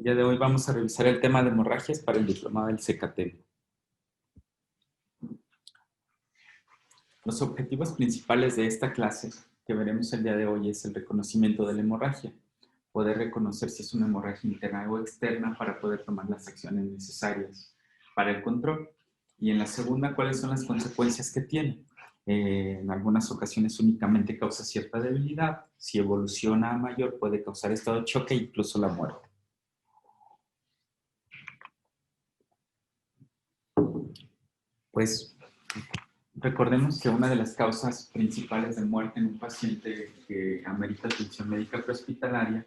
El día de hoy vamos a revisar el tema de hemorragias para el diplomado del CKT. Los objetivos principales de esta clase que veremos el día de hoy es el reconocimiento de la hemorragia, poder reconocer si es una hemorragia interna o externa para poder tomar las acciones necesarias para el control. Y en la segunda, ¿cuáles son las consecuencias que tiene? En algunas ocasiones únicamente causa cierta debilidad. Si evoluciona a mayor, puede causar estado de choque e incluso la muerte. Pues recordemos que una de las causas principales de muerte en un paciente que amerita atención médica prehospitalaria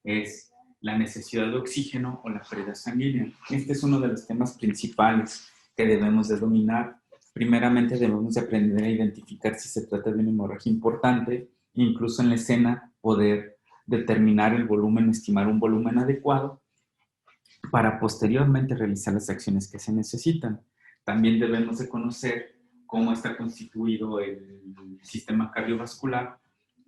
es la necesidad de oxígeno o la pérdida sanguínea. Este es uno de los temas principales que debemos de dominar. Primeramente debemos de aprender a identificar si se trata de una hemorragia importante, incluso en la escena poder determinar el volumen, estimar un volumen adecuado para posteriormente realizar las acciones que se necesitan. También debemos de conocer cómo está constituido el sistema cardiovascular,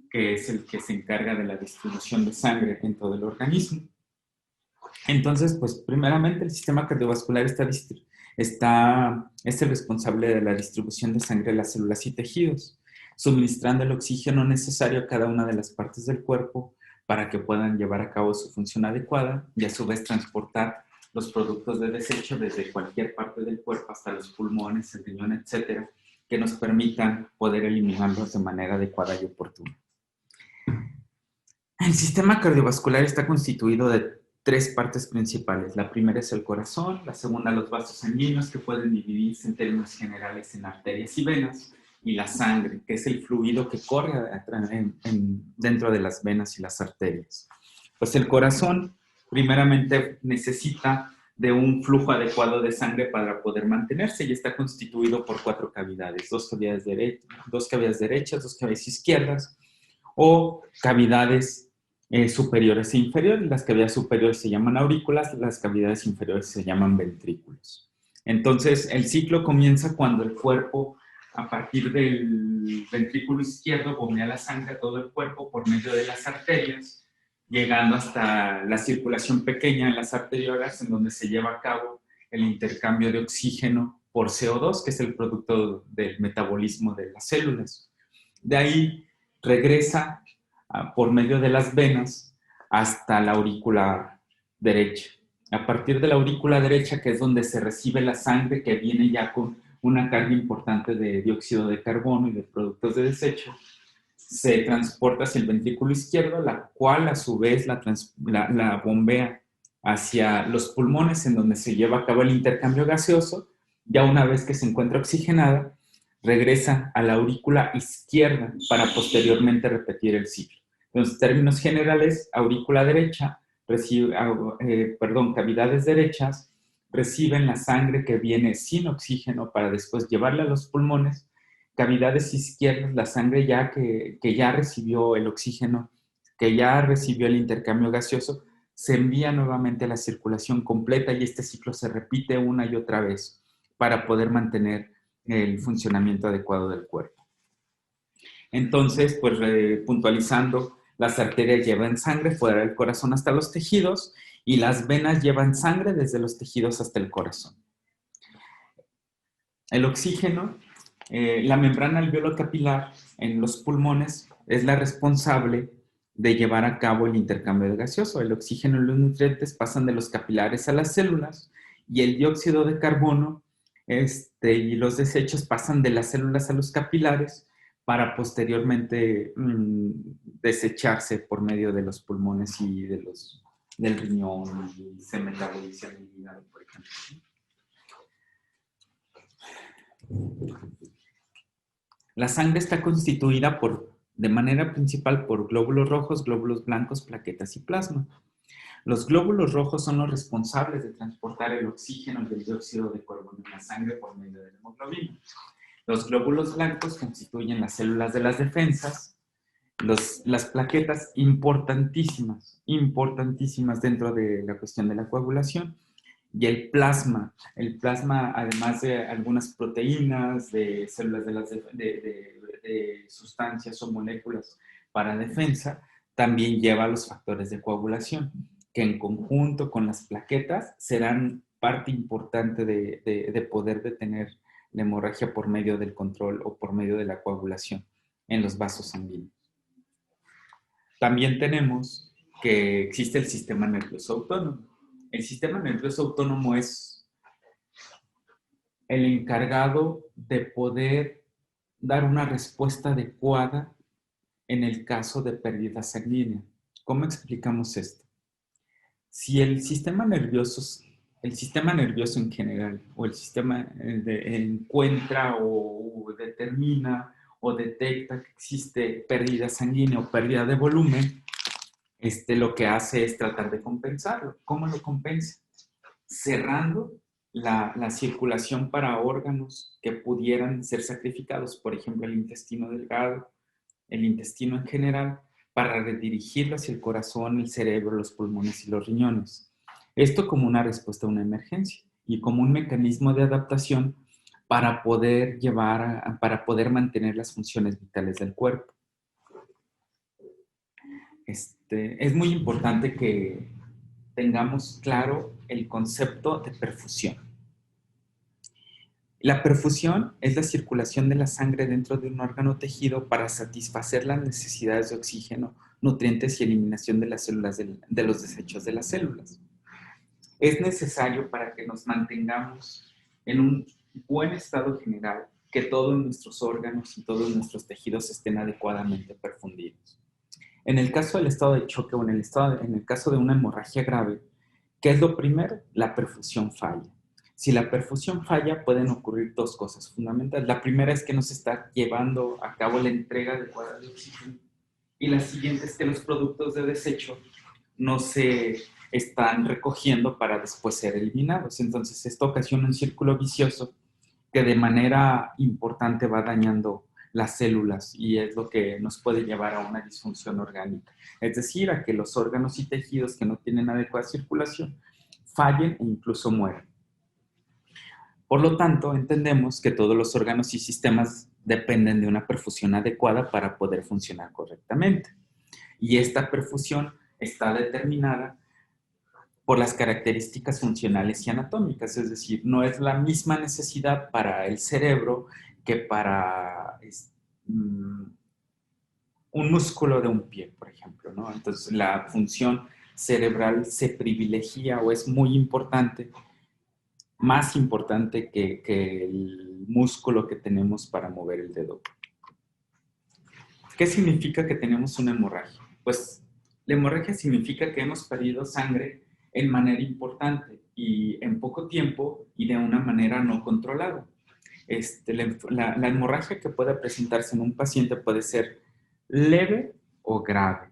que es el que se encarga de la distribución de sangre en todo el organismo. Entonces, pues primeramente el sistema cardiovascular es el responsable de la distribución de sangre a las células y tejidos, suministrando el oxígeno necesario a cada una de las partes del cuerpo para que puedan llevar a cabo su función adecuada y a su vez transportar los productos de desecho desde cualquier parte del cuerpo hasta los pulmones, el riñón, etcétera, que nos permitan poder eliminarlos de manera adecuada y oportuna. El sistema cardiovascular está constituido de tres partes principales. La primera es el corazón, la segunda los vasos sanguíneos, que pueden dividirse en términos generales en arterias y venas, y la sangre, que es el fluido que corre dentro de las venas y las arterias. Pues el corazón primeramente necesita de un flujo adecuado de sangre para poder mantenerse y está constituido por cuatro cavidades, dos cavidades derechas, dos cavidades izquierdas, o cavidades superiores e inferiores. Las cavidades superiores se llaman aurículas, las cavidades inferiores se llaman ventrículos. Entonces, el ciclo comienza cuando el cuerpo, a partir del ventrículo izquierdo, bombea la sangre a todo el cuerpo por medio de las arterias, llegando hasta la circulación pequeña en las arteriolas, en donde se lleva a cabo el intercambio de oxígeno por CO2, que es el producto del metabolismo de las células. De ahí regresa por medio de las venas hasta la aurícula derecha. A partir de la aurícula derecha, que es donde se recibe la sangre que viene ya con una carga importante de dióxido de carbono y de productos de desecho, se transporta hacia el ventrículo izquierdo, la cual a su vez la bombea hacia los pulmones, en donde se lleva a cabo el intercambio gaseoso. Ya una vez que se encuentra oxigenada, regresa a la aurícula izquierda para posteriormente repetir el ciclo. Entonces, en términos generales, aurícula derecha, cavidades derechas reciben la sangre que viene sin oxígeno para después llevarla a los pulmones. Cavidades izquierdas, la sangre ya que ya recibió el oxígeno, que ya recibió el intercambio gaseoso, se envía nuevamente a la circulación completa y este ciclo se repite una y otra vez para poder mantener el funcionamiento adecuado del cuerpo. Entonces, pues puntualizando, las arterias llevan sangre fuera del corazón hasta los tejidos y las venas llevan sangre desde los tejidos hasta el corazón. El oxígeno, la membrana alveolo-capilar en los pulmones es la responsable de llevar a cabo el intercambio gaseoso. El oxígeno y los nutrientes pasan de los capilares a las células y el dióxido de carbono y los desechos pasan de las células a los capilares para posteriormente desecharse por medio de los pulmones y del riñón y se metaboliza en el hígado, por ejemplo. La sangre está constituida de manera principal por glóbulos rojos, glóbulos blancos, plaquetas y plasma. Los glóbulos rojos son los responsables de transportar el oxígeno y el dióxido de carbono en la sangre por medio de la hemoglobina. Los glóbulos blancos constituyen las células de las defensas, las plaquetas importantísimas dentro de la cuestión de la coagulación, y el plasma, además de algunas proteínas, de células de sustancias o moléculas para defensa, también lleva los factores de coagulación, que en conjunto con las plaquetas serán parte importante de poder detener la hemorragia por medio del control o por medio de la coagulación en los vasos sanguíneos. También tenemos que existe el sistema nervioso autónomo. El sistema nervioso autónomo es el encargado de poder dar una respuesta adecuada en el caso de pérdida sanguínea. ¿Cómo explicamos esto? Si el sistema nervioso en general, o el sistema encuentra o determina o detecta que existe pérdida sanguínea o pérdida de volumen, lo que hace es tratar de compensarlo. ¿Cómo lo compensa? Cerrando la circulación para órganos que pudieran ser sacrificados, por ejemplo, el intestino delgado, el intestino en general, para redirigirlo hacia el corazón, el cerebro, los pulmones y los riñones. Esto como una respuesta a una emergencia y como un mecanismo de adaptación para poder para poder mantener las funciones vitales del cuerpo. Es muy importante que tengamos claro el concepto de perfusión. La perfusión es la circulación de la sangre dentro de un órgano o tejido para satisfacer las necesidades de oxígeno, nutrientes y eliminación de las células de los desechos de las células. Es necesario para que nos mantengamos en un buen estado general, que todos nuestros órganos y todos nuestros tejidos estén adecuadamente perfundidos. En el caso del estado de choque o en el caso de una hemorragia grave, ¿qué es lo primero? La perfusión falla. Si la perfusión falla, pueden ocurrir dos cosas fundamentales. La primera es que no se está llevando a cabo la entrega adecuada de oxígeno. Y la siguiente es que los productos de desecho no se están recogiendo para después ser eliminados. Entonces, esto ocasiona un círculo vicioso que de manera importante va dañando las células y es lo que nos puede llevar a una disfunción orgánica. Es decir, a que los órganos y tejidos que no tienen adecuada circulación fallen e incluso mueran. Por lo tanto, entendemos que todos los órganos y sistemas dependen de una perfusión adecuada para poder funcionar correctamente. Y esta perfusión está determinada por las características funcionales y anatómicas, es decir, no es la misma necesidad para el cerebro que para un músculo de un pie, por ejemplo, ¿no? Entonces, la función cerebral se privilegia o es muy importante, más importante que el músculo que tenemos para mover el dedo. ¿Qué significa que tenemos una hemorragia? Pues la hemorragia significa que hemos perdido sangre en manera importante y en poco tiempo y de una manera no controlada. La hemorragia que pueda presentarse en un paciente puede ser leve o grave.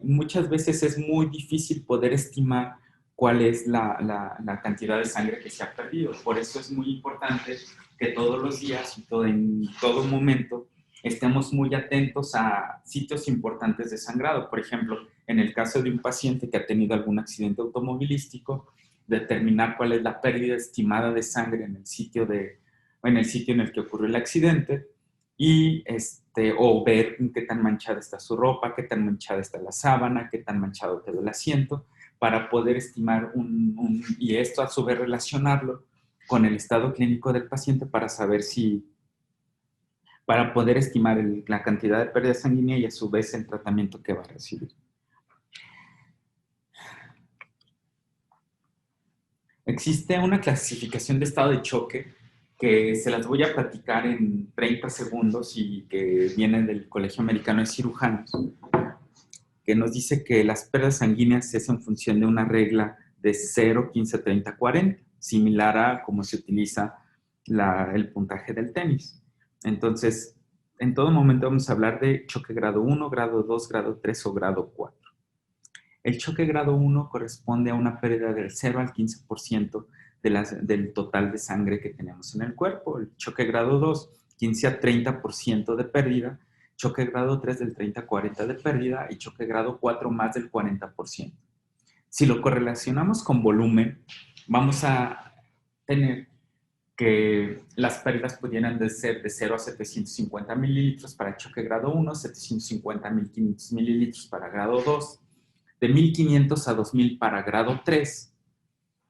Muchas veces es muy difícil poder estimar cuál es la cantidad de sangre que se ha perdido. Por eso es muy importante que todos los días y en todo momento estemos muy atentos a sitios importantes de sangrado. Por ejemplo, en el caso de un paciente que ha tenido algún accidente automovilístico, determinar cuál es la pérdida estimada de sangre en el sitio en el que ocurrió el accidente y o ver qué tan manchada está su ropa, qué tan manchada está la sábana, qué tan manchado quedó el asiento, para poder estimar y esto a su vez relacionarlo con el estado clínico del paciente para poder estimar la cantidad de pérdida sanguínea y a su vez el tratamiento que va a recibir. Existe una clasificación de estado de choque que se las voy a platicar en 30 segundos y que viene del Colegio Americano de Cirujanos, que nos dice que las pérdidas sanguíneas es en función de una regla de 0, 15, 30, 40, similar a cómo se utiliza el puntaje del tenis. Entonces, en todo momento vamos a hablar de choque grado 1, grado 2, grado 3 o grado 4. El choque grado 1 corresponde a una pérdida del 0 al 15% del total de sangre que tenemos en el cuerpo. El choque grado 2, 15 a 30% de pérdida. Choque grado 3 del 30 a 40% de pérdida y choque grado 4 más del 40%. Si lo correlacionamos con volumen, vamos a tener que las pérdidas pudieran ser de 0 a 750 mililitros para choque grado 1, 750 a 1500 mililitros para grado 2, de 1500 a 2000 para grado 3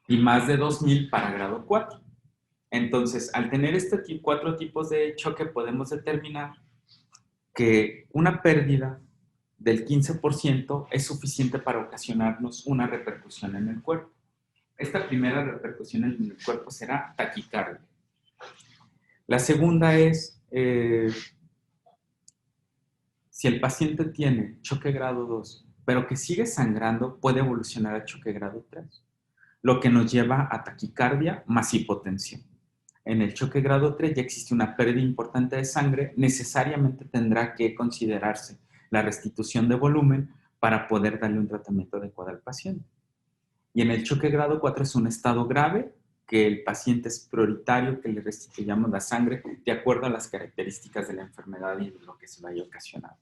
y más de 2000 para grado 4. Entonces, al tener cuatro tipos de choque, podemos determinar que una pérdida del 15% es suficiente para ocasionarnos una repercusión en el cuerpo. Esta primera repercusión en el cuerpo será taquicardia. La segunda es, si el paciente tiene choque grado 2, pero que sigue sangrando, puede evolucionar a choque grado 3, lo que nos lleva a taquicardia más hipotensión. En el choque grado 3 ya existe una pérdida importante de sangre, necesariamente tendrá que considerarse la restitución de volumen para poder darle un tratamiento adecuado al paciente. Y en el choque grado 4 es un estado grave, que el paciente es prioritario que le restituyamos la sangre de acuerdo a las características de la enfermedad y de lo que se vaya ocasionando.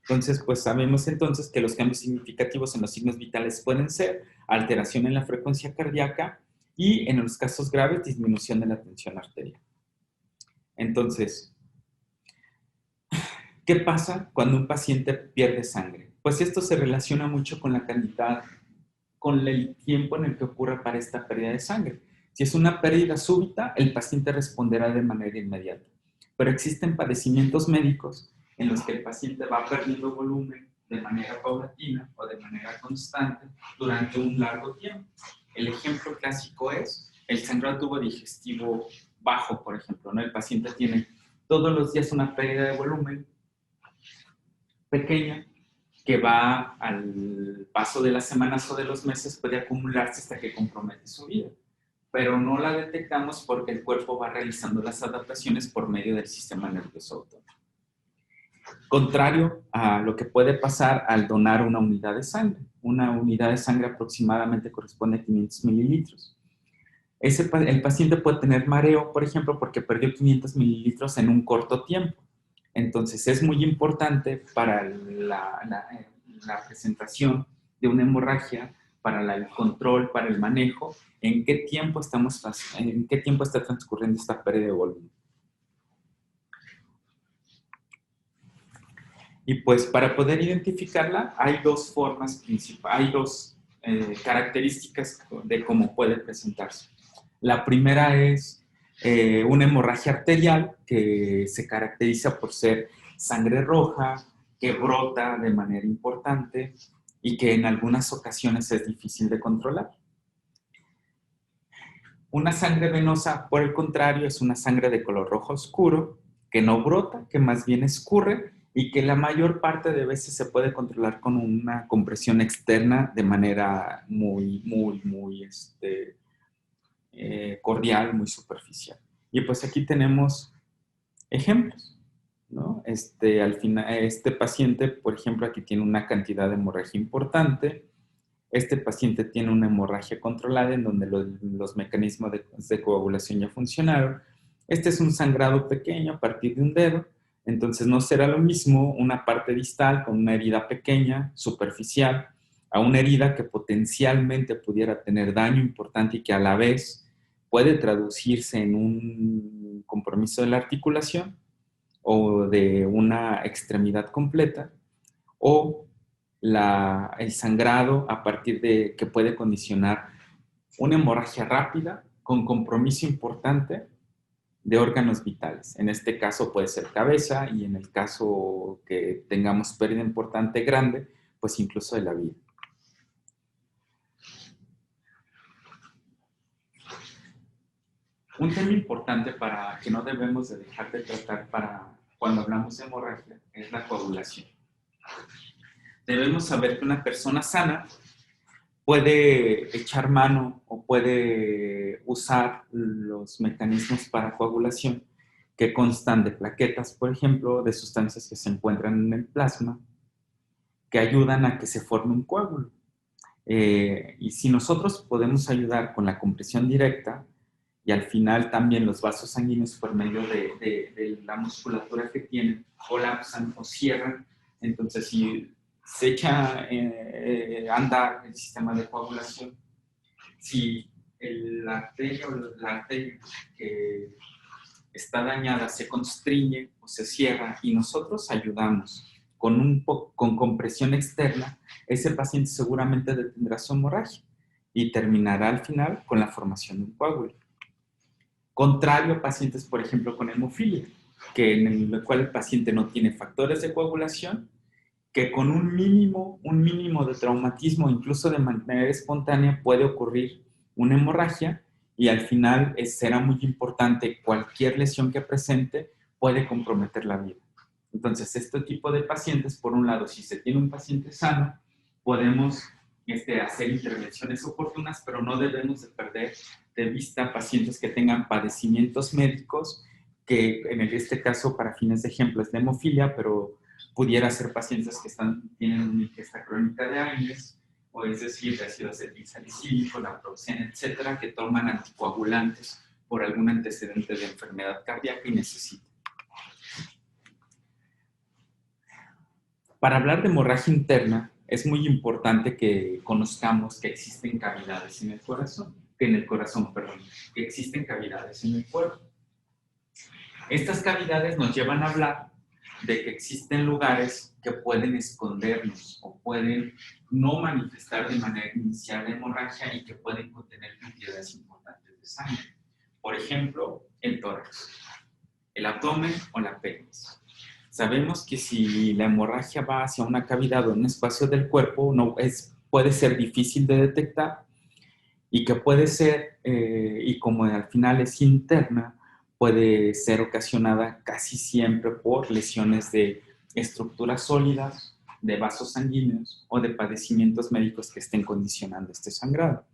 Entonces, pues sabemos entonces que los cambios significativos en los signos vitales pueden ser alteración en la frecuencia cardíaca y, en los casos graves, disminución de la tensión arterial. Entonces, ¿qué pasa cuando un paciente pierde sangre? Pues esto se relaciona mucho con la cantidad, con el tiempo en el que ocurre para esta pérdida de sangre. Si es una pérdida súbita, el paciente responderá de manera inmediata. Pero existen padecimientos médicos en los que el paciente va perdiendo volumen de manera paulatina o de manera constante durante un largo tiempo. El ejemplo clásico es el sangrado tubo digestivo bajo, por ejemplo, ¿no? El paciente tiene todos los días una pérdida de volumen pequeña que va al paso de las semanas o de los meses, puede acumularse hasta que compromete su vida. Pero no la detectamos porque el cuerpo va realizando las adaptaciones por medio del sistema nervioso autónomo. Contrario a lo que puede pasar al donar una unidad de sangre. Una unidad de sangre aproximadamente corresponde a 500 mililitros. El paciente puede tener mareo, por ejemplo, porque perdió 500 mililitros en un corto tiempo. Entonces, es muy importante para la presentación de una hemorragia, para el control, para el manejo, en qué tiempo está transcurriendo esta pérdida de volumen. Y pues para poder identificarla hay dos formas principales, hay dos características de cómo puede presentarse. La primera es una hemorragia arterial que se caracteriza por ser sangre roja, que brota de manera importante y que en algunas ocasiones es difícil de controlar. Una sangre venosa, por el contrario, es una sangre de color rojo oscuro, que no brota, que más bien escurre y que la mayor parte de veces se puede controlar con una compresión externa de manera muy cordial, muy superficial. Y pues aquí tenemos ejemplos, ¿no? Al final, este paciente, por ejemplo, aquí tiene una cantidad de hemorragia importante. Este paciente tiene una hemorragia controlada en donde los mecanismos de coagulación ya funcionaron. Este es un sangrado pequeño a partir de un dedo, entonces no será lo mismo una parte distal con una herida pequeña, superficial, a una herida que potencialmente pudiera tener daño importante y que a la vez puede traducirse en un compromiso de la articulación o de una extremidad completa, o el sangrado a partir de que puede condicionar una hemorragia rápida con compromiso importante de órganos vitales. En este caso puede ser cabeza y en el caso que tengamos pérdida importante grande, pues incluso de la vida. Un tema importante para que no debemos de dejar de tratar para cuando hablamos de hemorragia es la coagulación. Debemos saber que una persona sana puede echar mano o puede usar los mecanismos para coagulación que constan de plaquetas, por ejemplo, de sustancias que se encuentran en el plasma, que ayudan a que se forme un coágulo. Y si nosotros podemos ayudar con la compresión directa y al final también los vasos sanguíneos por medio de la musculatura que tienen colapsan o cierran, entonces si se echa a andar el sistema de coagulación, si la arteria que está dañada se constriñe o se cierra y nosotros ayudamos con compresión externa, ese paciente seguramente detendrá su hemorragia y terminará al final con la formación de un coágulo. Contrario a pacientes, por ejemplo, con hemofilia, que en el cual el paciente no tiene factores de coagulación, que con un mínimo de traumatismo, incluso de manera espontánea, puede ocurrir una hemorragia y al final será muy importante, cualquier lesión que presente puede comprometer la vida. Entonces, este tipo de pacientes, por un lado, si se tiene un paciente sano, podemos hacer intervenciones oportunas, pero no debemos de perder de vista pacientes que tengan padecimientos médicos, que en este caso, para fines de ejemplo, es de hemofilia, pero pudiera ser pacientes que tienen una ingesta crónica de AINES, o es decir, de ácido acetilsalicílico, naproxen, etcétera, que toman anticoagulantes por algún antecedente de enfermedad cardíaca y necesitan. Para hablar de hemorragia interna, es muy importante que conozcamos que existen cavidades en el corazón, que existen cavidades en el cuerpo. Estas cavidades nos llevan a hablar de que existen lugares que pueden escondernos o pueden no manifestar de manera inicial la hemorragia y que pueden contener cantidades importantes de sangre. Por ejemplo, el tórax, el abdomen o la pelvis. Sabemos que si la hemorragia va hacia una cavidad o un espacio del cuerpo, puede ser difícil de detectar y que puede ser, y como al final es interna, puede ser ocasionada casi siempre por lesiones de estructuras sólidas, de vasos sanguíneos o de padecimientos médicos que estén condicionando este sangrado.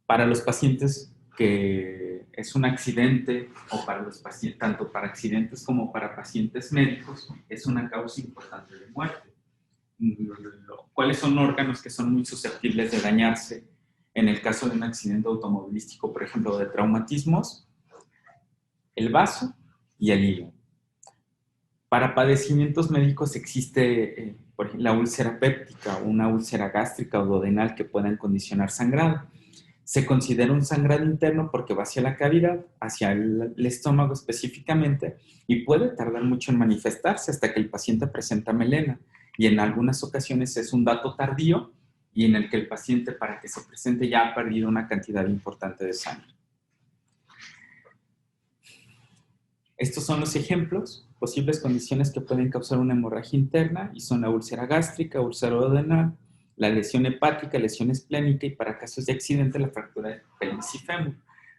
Para los pacientes que es un accidente, o para los pacientes, tanto para accidentes como para pacientes médicos, es una causa importante de muerte. ¿Cuáles son órganos que son muy susceptibles de dañarse en el caso de un accidente automovilístico, por ejemplo, de traumatismos? El vaso y el hígado. Para padecimientos médicos existe, por ejemplo, la úlcera péptica, una úlcera gástrica o duodenal que puedan condicionar sangrado. Se considera un sangrado interno porque va hacia la cavidad, hacia el estómago específicamente, y puede tardar mucho en manifestarse hasta que el paciente presenta melena. Y en algunas ocasiones es un dato tardío y en el que el paciente, para que se presente, ya ha perdido una cantidad importante de sangre. Estos son los ejemplos, posibles condiciones que pueden causar una hemorragia interna, y son la úlcera gástrica, úlcera duodenal, la lesión hepática, lesión esplénica y, para casos de accidente, la fractura de pelvis y fémur.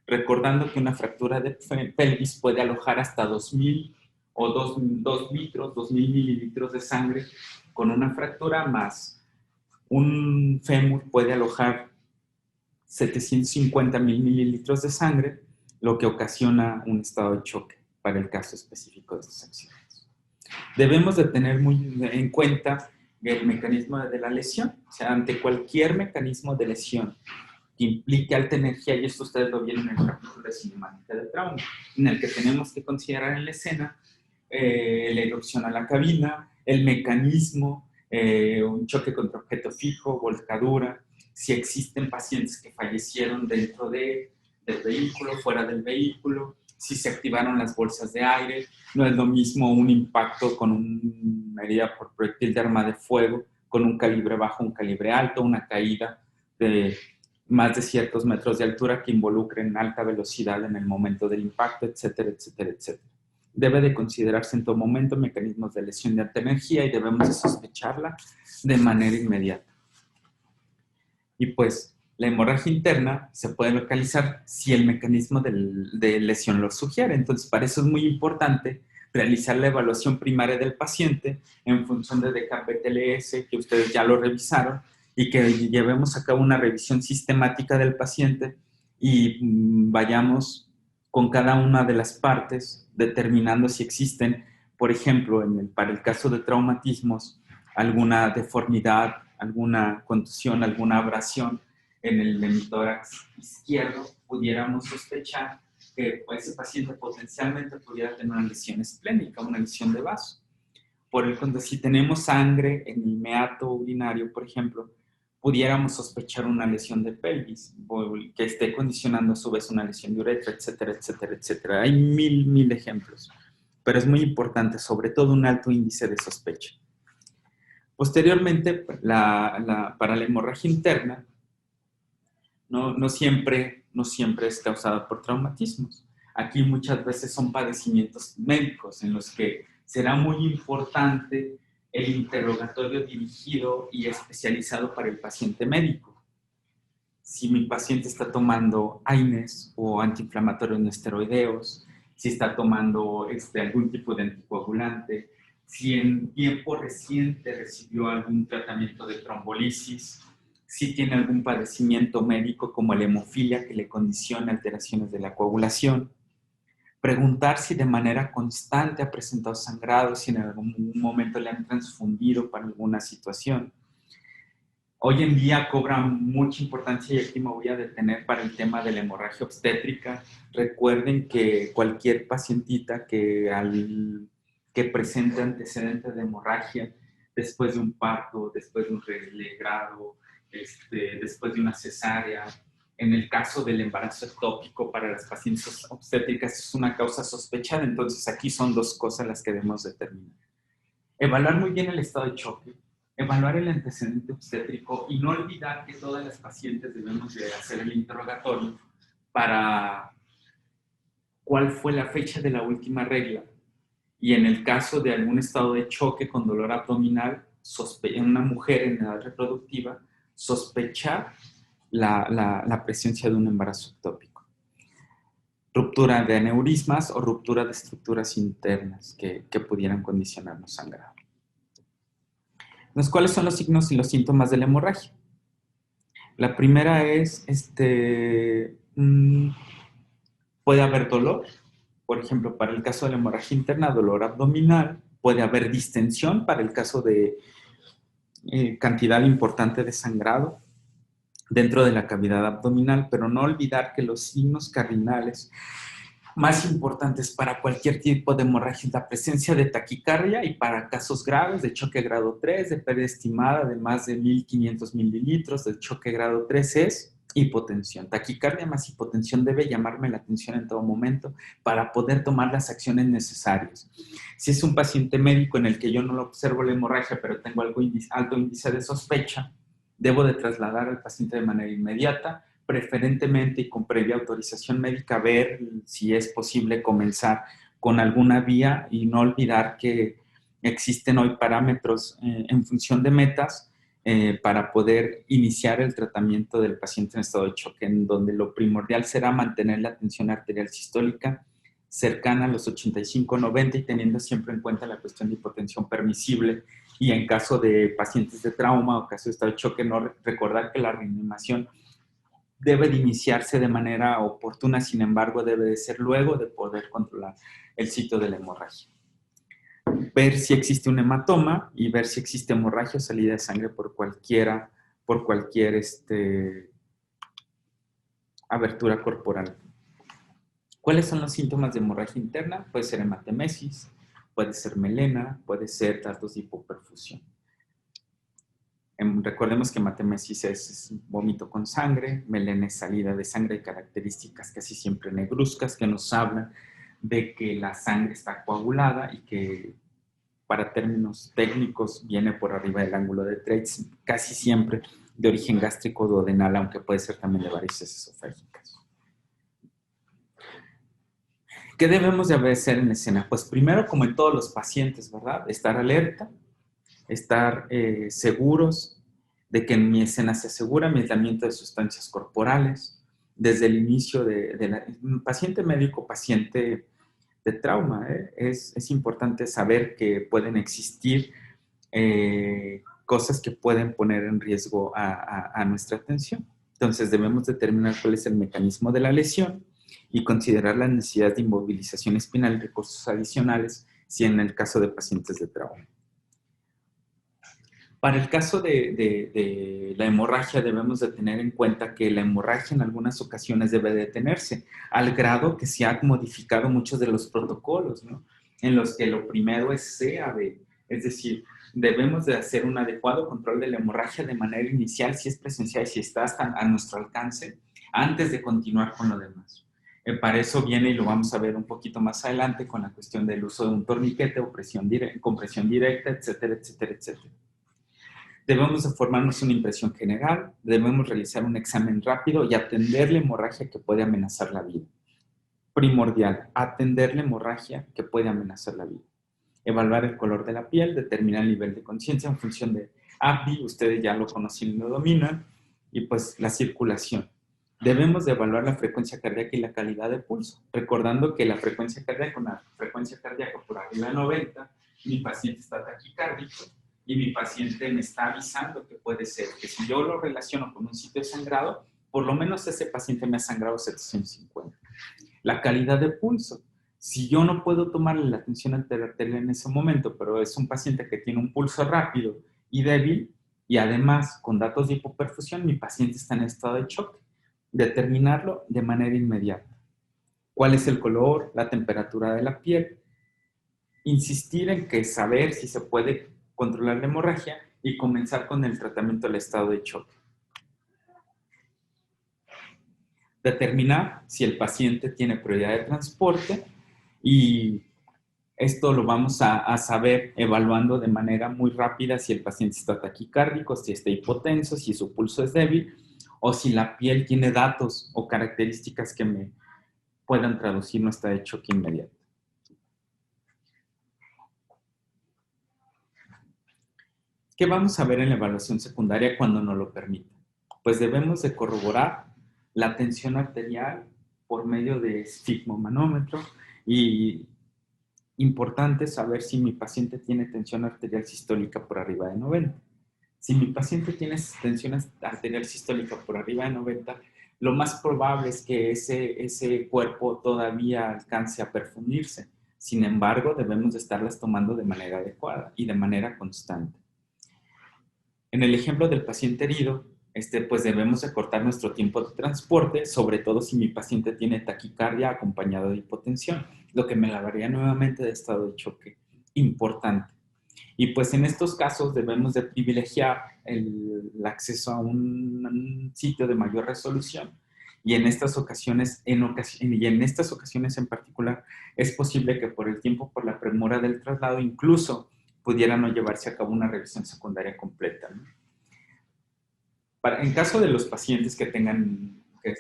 Recordando que una fractura de pelvis puede alojar hasta 2.000 o 2 litros, 2.000 mililitros de sangre con una fractura, más un fémur puede alojar 750.000 mililitros de sangre, lo que ocasiona un estado de choque para el caso específico de estos accidentes. Debemos de tener muy en cuenta el mecanismo de la lesión. O sea, ante cualquier mecanismo de lesión que implique alta energía, y esto ustedes lo vieron en el capítulo de cinemática de trauma, en el que tenemos que considerar en la escena la irrupción a la cabina, el mecanismo, un choque contra objeto fijo, volcadura, si existen pacientes que fallecieron dentro del vehículo, fuera del vehículo, si se activaron las bolsas de aire. No es lo mismo un impacto con una herida por proyectil de arma de fuego, con un calibre bajo, un calibre alto, una caída de más de ciertos metros de altura que involucren alta velocidad en el momento del impacto, etcétera, etcétera, etcétera. Debe de considerarse en todo momento mecanismos de lesión de alta energía y debemos de sospecharla de manera inmediata. Y pues, la hemorragia interna se puede localizar si el mecanismo de lesión lo sugiere. Entonces, para eso es muy importante realizar la evaluación primaria del paciente en función de DKP-TLS, que ustedes ya lo revisaron, y que llevemos a cabo una revisión sistemática del paciente y vayamos con cada una de las partes determinando si existen, por ejemplo, para el caso de traumatismos, alguna deformidad, alguna contusión, alguna abrasión en el hemitórax izquierdo. Pudiéramos sospechar que ese paciente potencialmente pudiera tener una lesión esplénica, una lesión de vaso. Por el contrario, si tenemos sangre en el meato urinario, por ejemplo, pudiéramos sospechar una lesión de pelvis, que esté condicionando a su vez una lesión de uretra, etcétera, etcétera, etcétera. Hay mil ejemplos, pero es muy importante, sobre todo, un alto índice de sospecha. Posteriormente, para la hemorragia interna, no siempre es causada por traumatismos. Aquí muchas veces son padecimientos médicos en los que será muy importante el interrogatorio dirigido y especializado para el paciente médico. Si mi paciente está tomando AINES o antiinflamatorios no esteroideos, si está tomando algún tipo de anticoagulante, si en tiempo reciente recibió algún tratamiento de trombolisis, si tiene algún padecimiento médico como la hemofilia que le condiciona alteraciones de la coagulación, preguntar si de manera constante ha presentado sangrado, si en algún momento le han transfundido para alguna situación. Hoy en día cobra mucha importancia y aquí me voy a detener para el tema de la hemorragia obstétrica. Recuerden que cualquier pacientita que presente antecedentes de hemorragia después de un parto, después de un legrado, después de una cesárea, en el caso del embarazo ectópico para las pacientes obstétricas es una causa sospechada. Entonces aquí son dos cosas las que debemos determinar. Evaluar muy bien el estado de choque, evaluar el antecedente obstétrico y no olvidar que todas las pacientes debemos de hacer el interrogatorio para cuál fue la fecha de la última regla y en el caso de algún estado de choque con dolor abdominal en una mujer en edad reproductiva, sospechar la presencia de un embarazo ectópico. Ruptura de aneurismas o ruptura de estructuras internas que pudieran condicionarnos sangrado. Entonces, ¿cuáles son los signos y los síntomas de la hemorragia? La primera es, puede haber dolor, por ejemplo, para el caso de la hemorragia interna, dolor abdominal, puede haber distensión para el caso de cantidad importante de sangrado dentro de la cavidad abdominal, pero no olvidar que los signos cardinales más importantes para cualquier tipo de hemorragia es la presencia de taquicardia y para casos graves de choque grado 3, de pérdida estimada de más de 1.500 mililitros, de choque grado 3 es hipotensión. Taquicardia más hipotensión debe llamarme la atención en todo momento para poder tomar las acciones necesarias. Si es un paciente médico en el que yo no lo observo la hemorragia, pero tengo alto índice de sospecha, debo de trasladar al paciente de manera inmediata, preferentemente y con previa autorización médica, ver si es posible comenzar con alguna vía y no olvidar que existen hoy parámetros en función de metas para poder iniciar el tratamiento del paciente en estado de choque, en donde lo primordial será mantener la tensión arterial sistólica cercana a los 85-90 y teniendo siempre en cuenta la cuestión de hipotensión permisible y en caso de pacientes de trauma o caso de estado de choque, no recordar que la reanimación debe de iniciarse de manera oportuna, sin embargo, debe de ser luego de poder controlar el sitio de la hemorragia. Ver si existe un hematoma y ver si existe hemorragia o salida de sangre por cualquier abertura corporal. ¿Cuáles son los síntomas de hemorragia interna? Puede ser hematemesis, puede ser melena, puede ser datos de hipoperfusión. Recordemos que hematemesis es vómito con sangre, melena es salida de sangre de características casi siempre negruzcas que nos hablan de que la sangre está coagulada y que para términos técnicos viene por arriba del ángulo de Treitz, casi siempre de origen gástrico duodenal, aunque puede ser también de varices esofágicas. ¿Qué debemos de hacer en escena? Pues primero, como en todos los pacientes, ¿verdad? Estar alerta, estar seguros de que en mi escena se asegura mi aislamiento de sustancias corporales desde el inicio de paciente médico, paciente de trauma. Es importante saber que pueden existir cosas que pueden poner en riesgo a nuestra atención. Entonces debemos determinar cuál es el mecanismo de la lesión y considerar la necesidad de inmovilización espinal y recursos adicionales si en el caso de pacientes de trauma. Para el caso de la hemorragia debemos de tener en cuenta que la hemorragia en algunas ocasiones debe detenerse, al grado que se han modificado muchos de los protocolos, ¿no? En los que lo primero es CAB, es decir, debemos de hacer un adecuado control de la hemorragia de manera inicial, si es presencial, si está hasta a nuestro alcance, antes de continuar con lo demás. Para eso viene, y lo vamos a ver un poquito más adelante, con la cuestión del uso de un torniquete o compresión directa, etcétera, etcétera, etcétera. Debemos de formarnos una impresión general, debemos realizar un examen rápido y atender la hemorragia que puede amenazar la vida. Primordial, atender la hemorragia que puede amenazar la vida. Evaluar el color de la piel, determinar el nivel de conciencia en función de API, ustedes ya lo conocen y lo dominan, y pues la circulación. Debemos de evaluar la frecuencia cardíaca y la calidad de pulso, recordando que la frecuencia cardíaca, una frecuencia cardíaca por arriba de 90, mi paciente está taquicárdico y mi paciente me está avisando que puede ser que si yo lo relaciono con un sitio sangrado, por lo menos ese paciente me ha sangrado 750. La calidad de pulso. Si yo no puedo tomarle la tensión arterial en ese momento, pero es un paciente que tiene un pulso rápido y débil, y además con datos de hipoperfusión, mi paciente está en estado de shock, determinarlo de manera inmediata. ¿Cuál es el color, la temperatura de la piel? Insistir en que saber si se puede controlar la hemorragia y comenzar con el tratamiento del estado de shock. Determinar si el paciente tiene prioridad de transporte y esto lo vamos a saber evaluando de manera muy rápida si el paciente está taquicárdico, si está hipotenso, si su pulso es débil o si la piel tiene datos o características que me puedan traducir no está de choque inmediato. ¿Qué vamos a ver en la evaluación secundaria cuando nos lo permita? Pues debemos de corroborar la tensión arterial por medio de esfigmomanómetro y importante saber si mi paciente tiene tensión arterial sistólica por arriba de 90. Si mi paciente tiene tensión arterial sistólica por arriba de 90, lo más probable es que ese cuerpo todavía alcance a perfundirse. Sin embargo, debemos de estarlas tomando de manera adecuada y de manera constante. En el ejemplo del paciente herido, pues debemos acortar nuestro tiempo de transporte, sobre todo si mi paciente tiene taquicardia acompañado de hipotensión, lo que me lavaría nuevamente de estado de choque importante. Y pues en estos casos debemos de privilegiar el acceso a un sitio de mayor resolución y en estas ocasiones, en estas ocasiones en particular, es posible que por el tiempo, por la premura del traslado, incluso pudiera no llevarse a cabo una revisión secundaria completa, ¿no? En caso de los pacientes que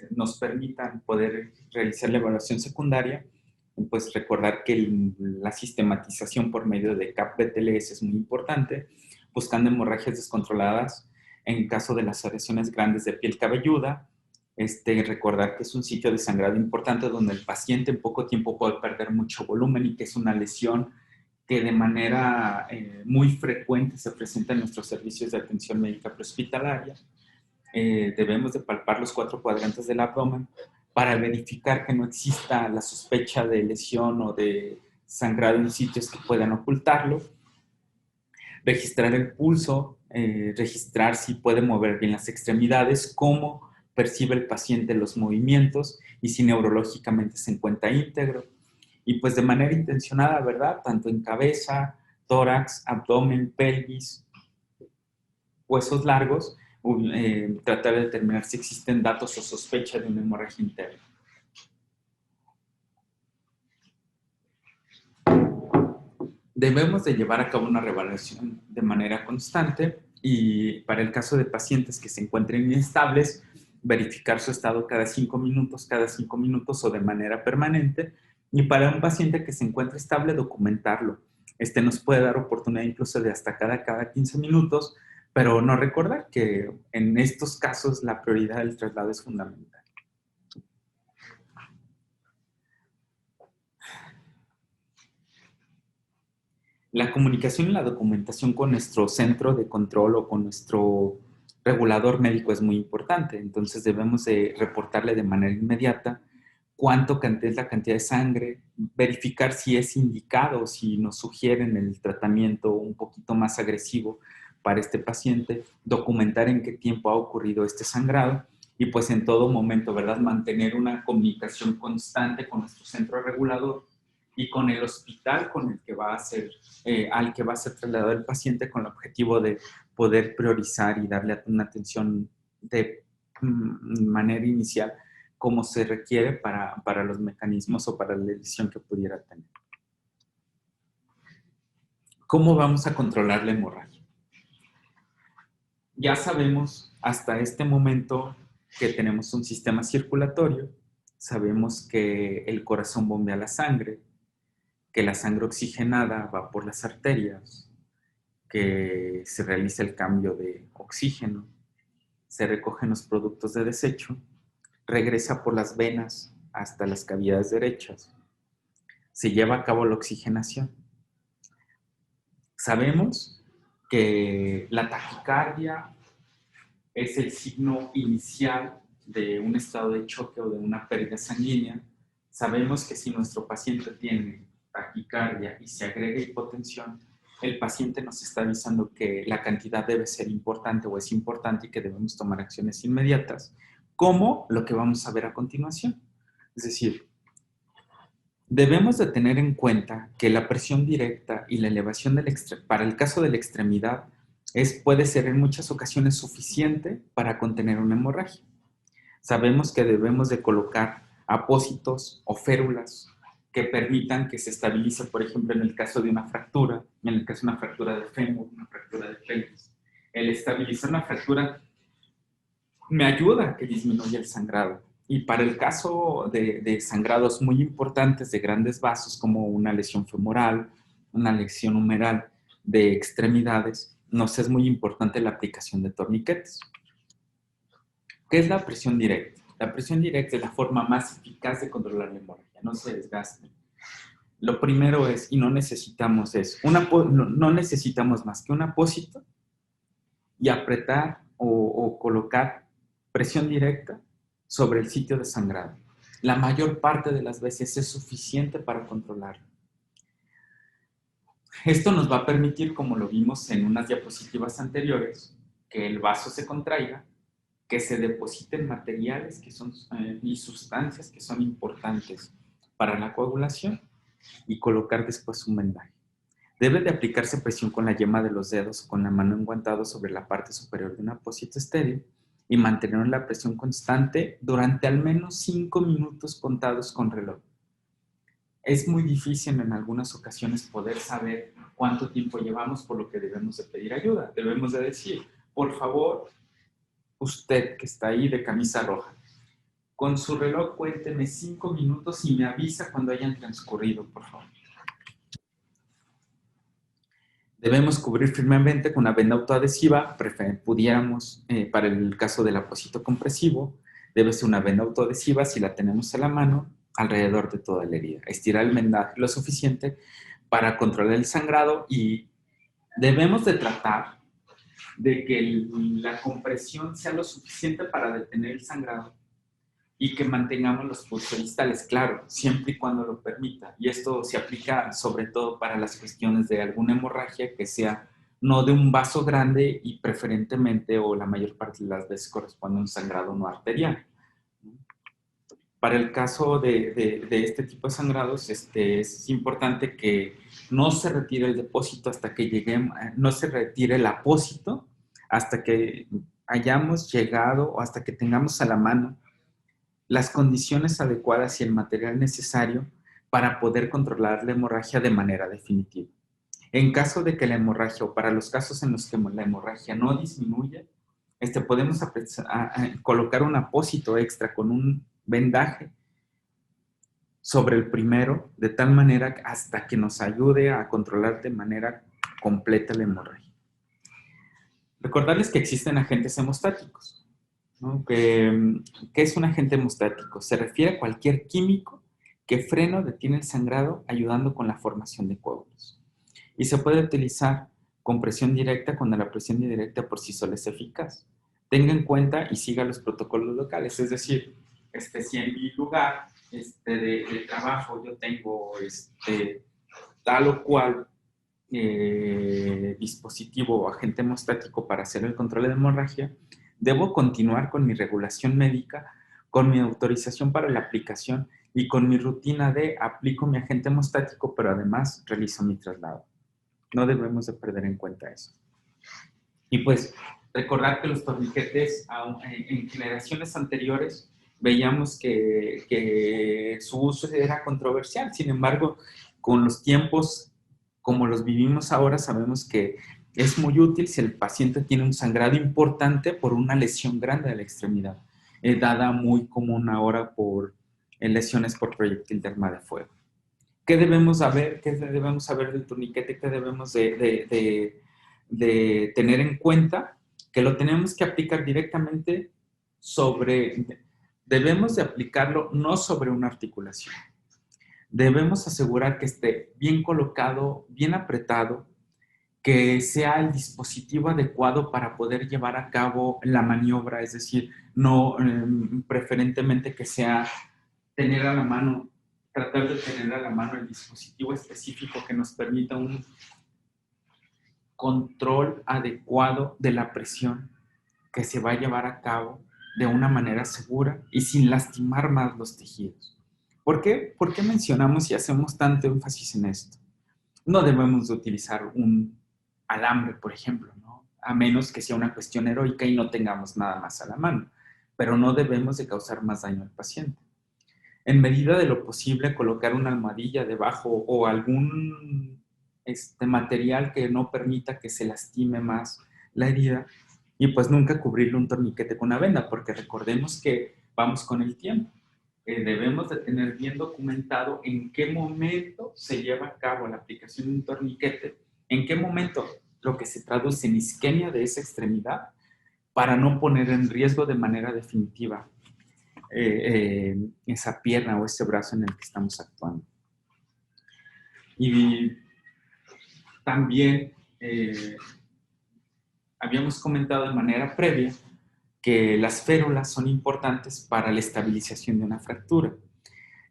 nos permitan poder realizar la evaluación secundaria, pues recordar que la sistematización por medio de CAP-BTLS es muy importante, buscando hemorragias descontroladas en caso de las lesiones grandes de piel cabelluda, recordar que es un sitio de sangrado importante donde el paciente en poco tiempo puede perder mucho volumen y que es una lesión que de manera muy frecuente se presenta en nuestros servicios de atención médica prehospitalaria. Debemos de palpar los 4 cuadrantes del abdomen para verificar que no exista la sospecha de lesión o de sangrado en sitios que puedan ocultarlo. Registrar el pulso, registrar si puede mover bien las extremidades, cómo percibe el paciente los movimientos y si neurológicamente se encuentra íntegro. Y pues de manera intencionada, ¿verdad? Tanto en cabeza, tórax, abdomen, pelvis, huesos largos, tratar de determinar si existen datos o sospecha de una hemorragia interna. Debemos de llevar a cabo una reevaluación de manera constante y para el caso de pacientes que se encuentren inestables, verificar su estado cada 5 minutos o de manera permanente. Y para un paciente que se encuentre estable, documentarlo. Nos puede dar oportunidad incluso de hasta cada 15 minutos, pero no recordar que en estos casos la prioridad del traslado es fundamental. La comunicación y la documentación con nuestro centro de control o con nuestro regulador médico es muy importante. Entonces debemos de reportarle de manera inmediata cuánto es la cantidad de sangre, verificar si es indicado, si nos sugieren el tratamiento un poquito más agresivo para este paciente, documentar en qué tiempo ha ocurrido este sangrado y pues en todo momento, ¿verdad? Mantener una comunicación constante con nuestro centro regulador y con el hospital con el que va a ser, al que va a ser trasladado el paciente con el objetivo de poder priorizar y darle una atención de manera inicial como se requiere para los mecanismos o para la lesión que pudiera tener. ¿Cómo vamos a controlar la hemorragia? Ya sabemos hasta este momento que tenemos un sistema circulatorio, sabemos que el corazón bombea la sangre, que la sangre oxigenada va por las arterias, que se realiza el cambio de oxígeno, se recogen los productos de desecho, regresa por las venas hasta las cavidades derechas, se lleva a cabo la oxigenación. Sabemos que la taquicardia es el signo inicial de un estado de choque o de una pérdida sanguínea. Sabemos que si nuestro paciente tiene taquicardia y se agrega hipotensión, el paciente nos está avisando que la cantidad debe ser importante o es importante y que debemos tomar acciones inmediatas, como lo que vamos a ver a continuación. Es decir, debemos de tener en cuenta que la presión directa y la elevación para el caso de la extremidad puede ser en muchas ocasiones suficiente para contener una hemorragia. Sabemos que debemos de colocar apósitos o férulas que permitan que se estabilice, por ejemplo, en el caso de una fractura, en el caso de una fractura de fémur, una fractura de pelvis. El estabilizar una fractura me ayuda a que disminuya el sangrado. Y para el caso de sangrados muy importantes de grandes vasos, como una lesión femoral, una lesión humeral de extremidades, nos es muy importante la aplicación de torniquetes. ¿Qué es la presión directa? La presión directa es la forma más eficaz de controlar la hemorragia, no se desgaste. Lo primero es, y no necesitamos no necesitamos más que un apósito y apretar o colocar presión directa sobre el sitio de sangrado. La mayor parte de las veces es suficiente para controlarlo. Esto nos va a permitir, como lo vimos en unas diapositivas anteriores, que el vaso se contraiga, que se depositen materiales y sustancias que son importantes para la coagulación y colocar después un vendaje. Debe de aplicarse presión con la yema de los dedos o con la mano enguantada sobre la parte superior de un apósito estéril y mantener la presión constante durante al menos 5 minutos contados con reloj. Es muy difícil en algunas ocasiones poder saber cuánto tiempo llevamos, por lo que debemos de pedir ayuda. Debemos de decir, por favor, usted que está ahí de camisa roja, con su reloj cuénteme 5 minutos y me avisa cuando hayan transcurrido, por favor. Debemos cubrir firmemente con una venda autoadhesiva, pudiéramos, para el caso del apósito compresivo, debe ser una venda autoadhesiva, si la tenemos a la mano, alrededor de toda la herida. Estirar el vendaje lo suficiente para controlar el sangrado y debemos de tratar de que la compresión sea lo suficiente para detener el sangrado y que mantengamos los pulsos distales, claro, siempre y cuando lo permita. Y esto se aplica sobre todo para las cuestiones de alguna hemorragia que sea no de un vaso grande y preferentemente o la mayor parte de las veces corresponde a un sangrado no arterial. Para el caso de este tipo de sangrados, es importante que no se retire el depósito hasta que lleguemos, no se retire el apósito hasta que hayamos llegado o hasta que tengamos a la mano las condiciones adecuadas y el material necesario para poder controlar la hemorragia de manera definitiva. En caso de que la hemorragia, o para los casos en los que la hemorragia no disminuye, podemos colocar un apósito extra con un vendaje sobre el primero, de tal manera hasta que nos ayude a controlar de manera completa la hemorragia. Recordarles que existen agentes hemostáticos, ¿no? ¿Qué es un agente hemostático? Se refiere a cualquier químico que frena o detiene el sangrado ayudando con la formación de coágulos. Y se puede utilizar con presión directa cuando la presión indirecta por sí sola es eficaz. Tenga en cuenta y siga los protocolos locales, es decir, si en mi lugar de trabajo yo tengo tal o cual dispositivo o agente hemostático para hacer el control de hemorragia, debo continuar con mi regulación médica, con mi autorización para la aplicación y con mi rutina de aplico mi agente hemostático, pero además realizo mi traslado. No debemos de perder en cuenta eso. Y pues recordar que los torniquetes en generaciones anteriores veíamos que su uso era controversial. Sin embargo, con los tiempos como los vivimos ahora, sabemos que Es muy útil si el paciente tiene un sangrado importante por una lesión grande de la extremidad, dada muy común ahora por lesiones por proyectil de arma de fuego. ¿Qué debemos saber? ¿Qué debemos saber del torniquete? ¿Qué debemos de tener en cuenta? Que lo tenemos que aplicar directamente debemos de aplicarlo no sobre una articulación. Debemos asegurar que esté bien colocado, bien apretado, que sea el dispositivo adecuado para poder llevar a cabo la maniobra, es decir, no preferentemente que sea tener a la mano, tratar de tener a la mano el dispositivo específico que nos permita un control adecuado de la presión que se va a llevar a cabo de una manera segura y sin lastimar más los tejidos. ¿Por qué? ¿Por qué mencionamos y hacemos tanto énfasis en esto? No debemos de utilizar un alambre, por ejemplo, ¿no? A menos que sea una cuestión heroica y no tengamos nada más a la mano, pero no debemos de causar más daño al paciente. En medida de lo posible, colocar una almohadilla debajo o algún material que no permita que se lastime más la herida y pues nunca cubrirle un torniquete con una venda, porque recordemos que vamos con el tiempo. Debemos de tener bien documentado en qué momento se lleva a cabo la aplicación de un torniquete, en qué momento lo que se traduce en isquemia de esa extremidad, para no poner en riesgo de manera definitiva esa pierna o ese brazo en el que estamos actuando. Y también habíamos comentado de manera previa que las férulas son importantes para la estabilización de una fractura.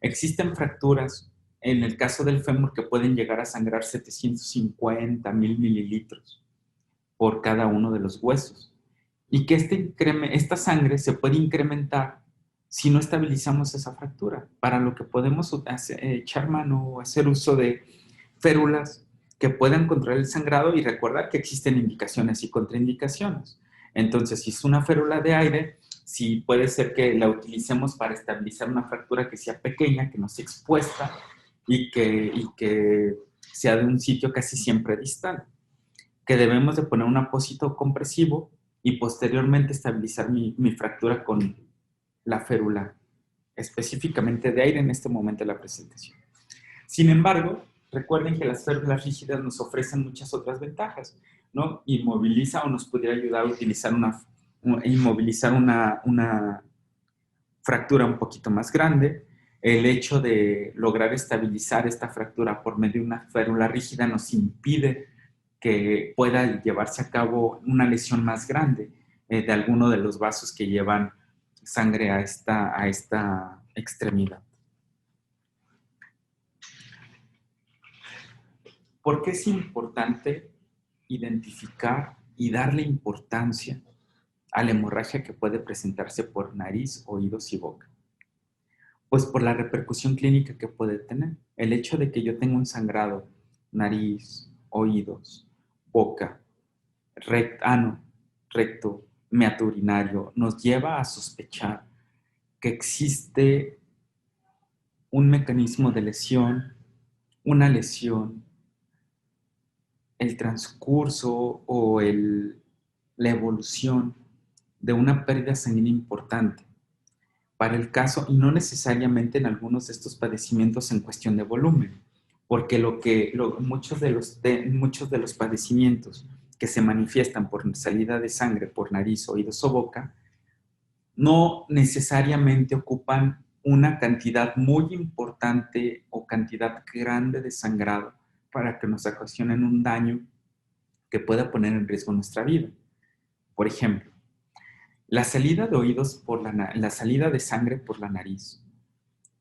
Existen fracturas, en el caso del fémur, que pueden llegar a sangrar 750, 1000 mililitros por cada uno de los huesos. Y que esta sangre se puede incrementar si no estabilizamos esa fractura, para lo que podemos echar mano o hacer uso de férulas que puedan controlar el sangrado y recordar que existen indicaciones y contraindicaciones. Entonces, si es una férula de aire, sí puede ser que la utilicemos para estabilizar una fractura que sea pequeña, que no sea expuesta y que sea de un sitio casi siempre distal. Que debemos de poner un apósito compresivo y posteriormente estabilizar mi fractura con la férula, específicamente de aire en este momento de la presentación. Sin embargo, recuerden que las férulas rígidas nos ofrecen muchas otras ventajas, ¿no? Inmoviliza o nos pudiera ayudar a utilizar inmovilizar una fractura un poquito más grande. El hecho de lograr estabilizar esta fractura por medio de una férula rígida nos impide que pueda llevarse a cabo una lesión más grande de alguno de los vasos que llevan sangre a esta extremidad. ¿Por qué es importante identificar y darle importancia a la hemorragia que puede presentarse por nariz, oídos y boca? Pues por la repercusión clínica que puede tener. El hecho de que yo tenga un sangrado, nariz, oídos, boca, recto, meato urinario, nos lleva a sospechar que existe un mecanismo de lesión, una lesión, el transcurso o la evolución de una pérdida sanguínea importante para el caso, y no necesariamente en algunos de estos padecimientos en cuestión de volumen, porque muchos de los padecimientos que se manifiestan por salida de sangre por nariz, oídos o boca, no necesariamente ocupan una cantidad muy importante o cantidad grande de sangrado para que nos ocasionen un daño que pueda poner en riesgo nuestra vida. Por ejemplo, la salida de oídos la salida de sangre por la nariz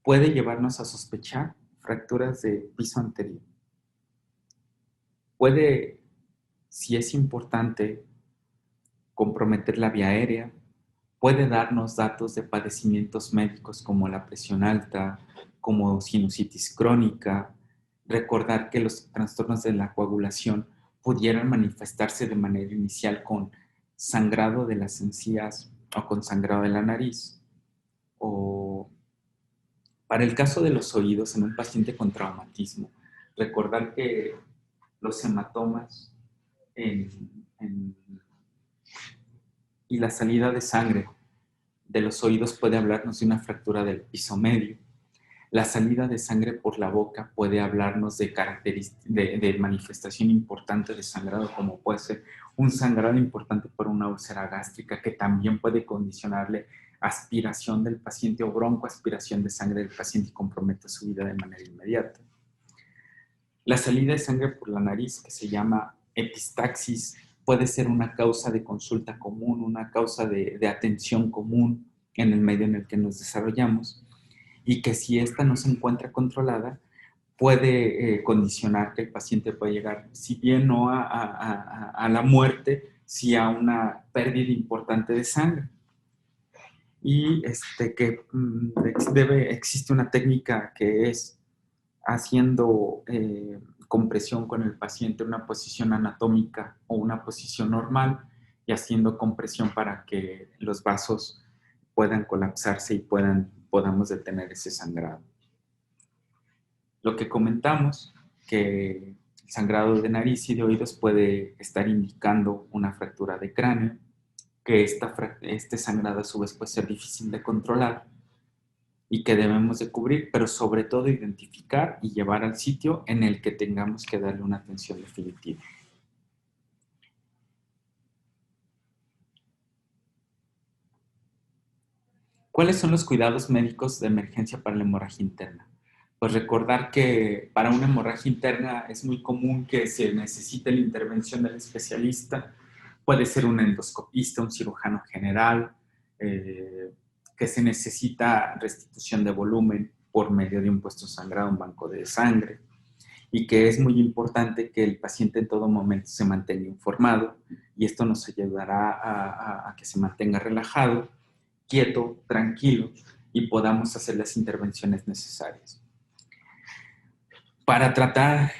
puede llevarnos a sospechar fracturas de piso anterior. Puede, si es importante, comprometer la vía aérea, puede darnos datos de padecimientos médicos como la presión alta, como sinusitis crónica, recordar que los trastornos de la coagulación pudieran manifestarse de manera inicial con sangrado de las encías o con sangrado de la nariz. O para el caso de los oídos en un paciente con traumatismo, recordar que los hematomas y la salida de sangre de los oídos puede hablarnos de una fractura del piso medio. La salida de sangre por la boca puede hablarnos de manifestación importante de sangrado, como puede ser un sangrado importante por una úlcera gástrica, que también puede condicionarle aspiración del paciente o broncoaspiración de sangre del paciente y compromete su vida de manera inmediata. La salida de sangre por la nariz, que se llama epistaxis, puede ser una causa de consulta común, una causa de atención común en el medio en el que nos desarrollamos, y que si esta no se encuentra controlada, puede condicionar que el paciente pueda llegar, si bien no a la muerte, sí a una pérdida importante de sangre. Y existe una técnica que es haciendo compresión con el paciente en una posición anatómica o una posición normal y haciendo compresión para que los vasos puedan colapsarse y podamos detener ese sangrado. Lo que comentamos, que el sangrado de nariz y de oídos puede estar indicando una fractura de cráneo, que este sangrado a su vez puede ser difícil de controlar y que debemos de cubrir, pero sobre todo identificar y llevar al sitio en el que tengamos que darle una atención definitiva. ¿Cuáles son los cuidados médicos de emergencia para la hemorragia interna? Pues recordar que para una hemorragia interna es muy común que se necesite la intervención del especialista. Puede ser un endoscopista, un cirujano general, que se necesita restitución de volumen por medio de un puesto sangrado, un banco de sangre, y que es muy importante que el paciente en todo momento se mantenga informado, y esto nos ayudará a que se mantenga relajado, quieto, tranquilo, y podamos hacer las intervenciones necesarias. Para tratar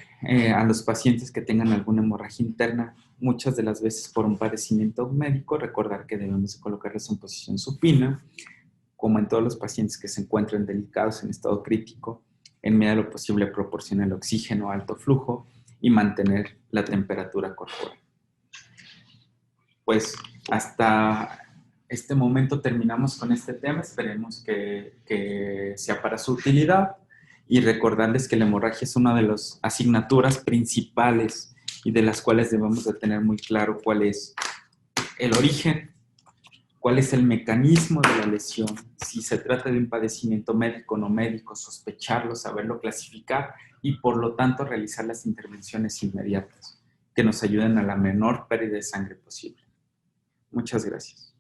a los pacientes que tengan alguna hemorragia interna, muchas de las veces por un padecimiento médico, recordar que debemos colocarlos en posición supina, como en todos los pacientes que se encuentran delicados en estado crítico, en medida de lo posible proporcionar el oxígeno a alto flujo y mantener la temperatura corporal. Pues hasta este momento terminamos con este tema, esperemos que sea para su utilidad y recordarles que la hemorragia es una de las asignaturas principales y de las cuales debemos de tener muy claro cuál es el origen, cuál es el mecanismo de la lesión, si se trata de un padecimiento médico o no médico, sospecharlo, saberlo clasificar y por lo tanto realizar las intervenciones inmediatas que nos ayuden a la menor pérdida de sangre posible. Muchas gracias.